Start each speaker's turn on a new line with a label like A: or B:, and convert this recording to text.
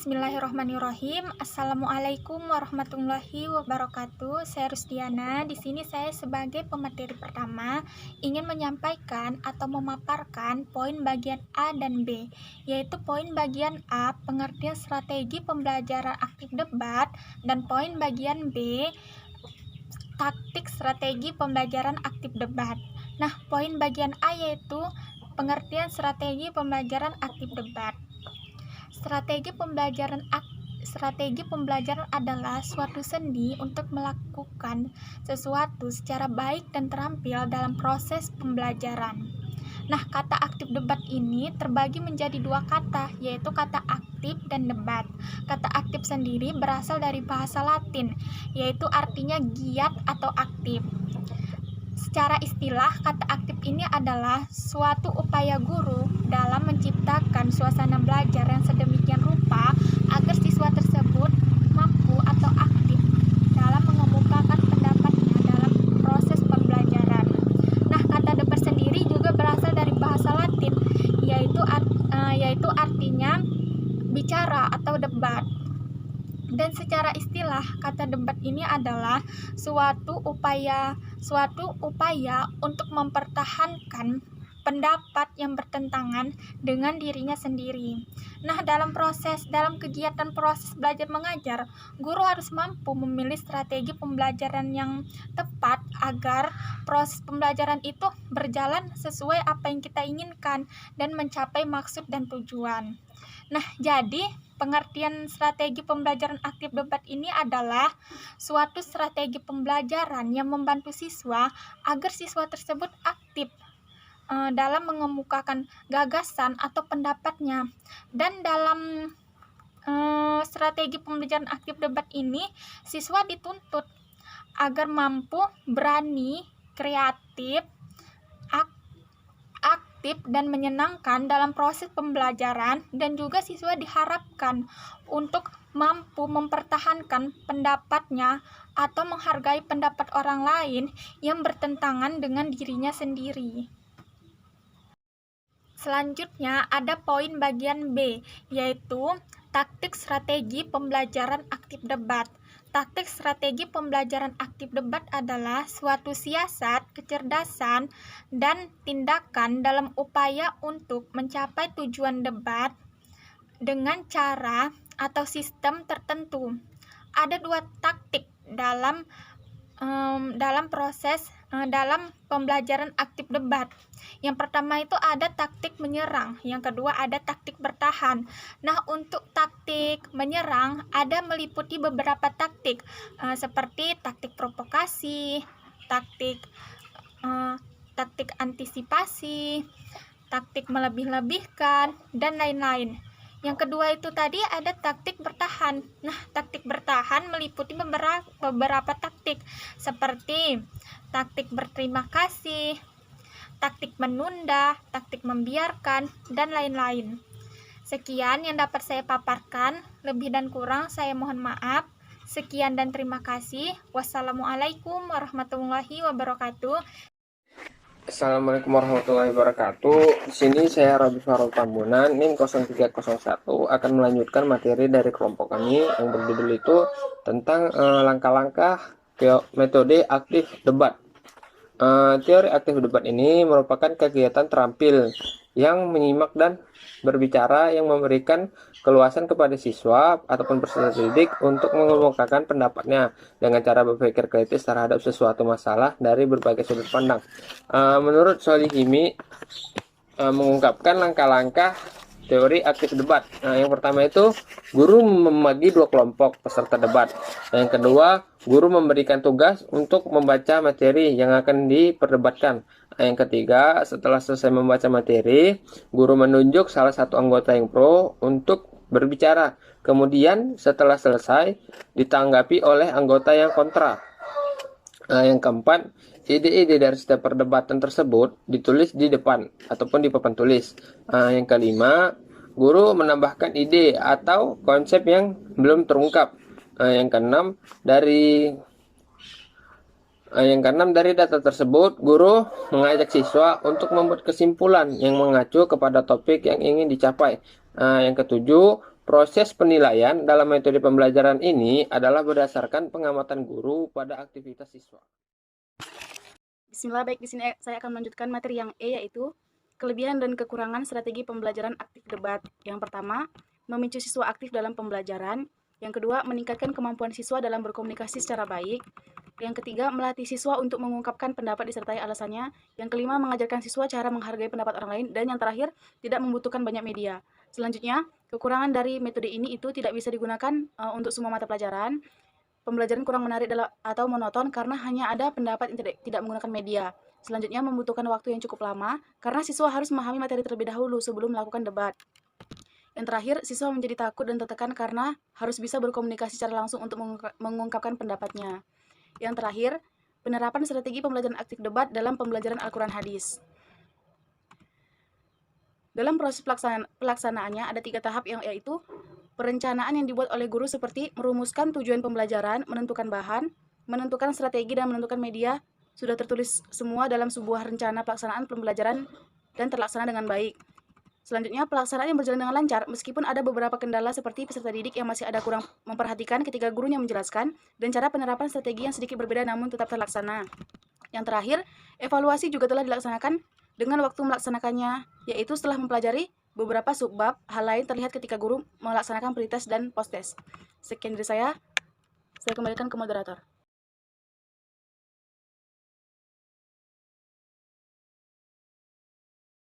A: Bismillahirrahmanirrahim. Assalamualaikum warahmatullahi wabarakatuh. Saya Rusdiana. Di sini saya sebagai pemateri pertama ingin menyampaikan atau memaparkan poin bagian A dan B, yaitu poin bagian A pengertian strategi pembelajaran aktif debat dan poin bagian B taktik strategi pembelajaran aktif debat. Nah, poin bagian A yaitu pengertian strategi pembelajaran aktif debat. Strategi pembelajaran adalah suatu sendi untuk melakukan sesuatu secara baik dan terampil dalam proses pembelajaran. Nah, kata aktif debat ini terbagi menjadi dua kata, yaitu kata aktif dan debat. Kata aktif sendiri berasal dari bahasa Latin, yaitu artinya giat atau aktif. Secara istilah, kata aktif ini adalah suatu upaya guru dalam menciptakan suasana belajar yang sedemikian rupa agar siswa tersebut mampu atau aktif dalam mengemukakan pendapatnya dalam proses pembelajaran. Nah, kata debat sendiri juga berasal dari bahasa Latin, yaitu artinya bicara atau debat. Dan secara istilah, kata debat ini adalah suatu upaya untuk mempertahankan pendapat yang bertentangan dengan dirinya sendiri. Nah, dalam kegiatan proses belajar mengajar, guru harus mampu memilih strategi pembelajaran yang tepat agar proses pembelajaran itu berjalan sesuai apa yang kita inginkan dan mencapai maksud dan tujuan. Nah, jadi pengertian strategi pembelajaran aktif debat ini adalah suatu strategi pembelajaran yang membantu siswa agar siswa tersebut aktif dalam mengemukakan gagasan atau pendapatnya. Dan dalam strategi pembelajaran aktif debat ini, siswa dituntut agar mampu berani, kreatif, aktif dan menyenangkan dalam proses pembelajaran, dan juga siswa diharapkan untuk mampu mempertahankan pendapatnya atau menghargai pendapat orang lain yang bertentangan dengan dirinya sendiri. Selanjutnya ada poin bagian B, yaitu taktik strategi pembelajaran aktif debat. Taktik strategi pembelajaran aktif debat adalah suatu siasat, kecerdasan, dan tindakan dalam upaya untuk mencapai tujuan debat dengan cara atau sistem tertentu. Ada dua taktik dalam pembelajaran aktif debat. Yang pertama itu ada taktik menyerang, yang kedua ada taktik bertahan. Nah, untuk taktik menyerang ada meliputi beberapa taktik seperti taktik provokasi, taktik antisipasi, taktik melebih-lebihkan, dan lain-lain. Yang kedua itu tadi ada taktik bertahan. Nah, taktik bertahan meliputi beberapa taktik seperti taktik berterima kasih, taktik menunda, taktik membiarkan, dan lain-lain. Sekian yang dapat saya paparkan. Lebih dan kurang saya mohon maaf. Sekian dan terima kasih. Wassalamualaikum warahmatullahi wabarakatuh.
B: Assalamualaikum warahmatullahi wabarakatuh. Di sini saya Rabi Farul Tambunan, NIM 0301 akan melanjutkan materi dari kelompok kami yang berjudul itu tentang langkah-langkah metode aktif debat. Teori aktif debat ini merupakan kegiatan terampil yang menyimak dan berbicara yang memberikan keluasan kepada siswa ataupun peserta didik untuk mengemukakan pendapatnya dengan cara berpikir kritis terhadap sesuatu masalah dari berbagai sudut pandang. Menurut Solihimi mengungkapkan langkah-langkah teori aktif debat. Nah, yang pertama itu guru membagi dua kelompok peserta debat. Yang kedua, guru memberikan tugas untuk membaca materi yang akan diperdebatkan. Yang ketiga, setelah selesai membaca materi, guru menunjuk salah satu anggota yang pro untuk berbicara. Kemudian setelah selesai, ditanggapi oleh anggota yang kontra. Yang keempat, ide-ide dari setiap perdebatan tersebut ditulis di depan ataupun di papan tulis. Yang kelima, guru menambahkan ide atau konsep yang belum terungkap. Yang keenam, dari data tersebut, guru mengajak siswa untuk membuat kesimpulan yang mengacu kepada topik yang ingin dicapai. Yang ketujuh, Proses penilaian dalam metode pembelajaran ini adalah berdasarkan pengamatan guru pada aktivitas siswa.
C: Bismillah, baik, di sini saya akan melanjutkan materi yang E, yaitu kelebihan dan kekurangan strategi pembelajaran aktif debat. Yang pertama, memicu siswa aktif dalam pembelajaran. Yang kedua, meningkatkan kemampuan siswa dalam berkomunikasi secara baik. Yang ketiga, melatih siswa untuk mengungkapkan pendapat disertai alasannya. Yang kelima, mengajarkan siswa cara menghargai pendapat orang lain. Dan yang terakhir, tidak membutuhkan banyak media. Selanjutnya, kekurangan dari metode ini itu tidak bisa digunakan untuk semua mata pelajaran. Pembelajaran kurang menarik atau monoton karena hanya ada pendapat yang tidak menggunakan media. Selanjutnya, membutuhkan waktu yang cukup lama karena siswa harus memahami materi terlebih dahulu sebelum melakukan debat. Yang terakhir, siswa menjadi takut dan tertekan karena harus bisa berkomunikasi secara langsung untuk mengungkapkan pendapatnya. Yang terakhir, penerapan strategi pembelajaran aktif debat dalam pembelajaran Al-Quran Hadis. Dalam proses pelaksanaannya ada 3 tahap, yaitu perencanaan yang dibuat oleh guru seperti merumuskan tujuan pembelajaran, menentukan bahan, menentukan strategi, dan menentukan media sudah tertulis semua dalam sebuah rencana pelaksanaan pembelajaran dan terlaksana dengan baik. Selanjutnya, pelaksanaan yang berjalan dengan lancar meskipun ada beberapa kendala seperti peserta didik yang masih ada kurang memperhatikan ketika gurunya menjelaskan dan cara penerapan strategi yang sedikit berbeda namun tetap terlaksana. Yang terakhir, evaluasi juga telah dilaksanakan dengan waktu melaksanakannya, yaitu setelah mempelajari beberapa subbab. Hal lain terlihat ketika guru melaksanakan pretest dan post-test. Sekian dari saya kembalikan ke moderator.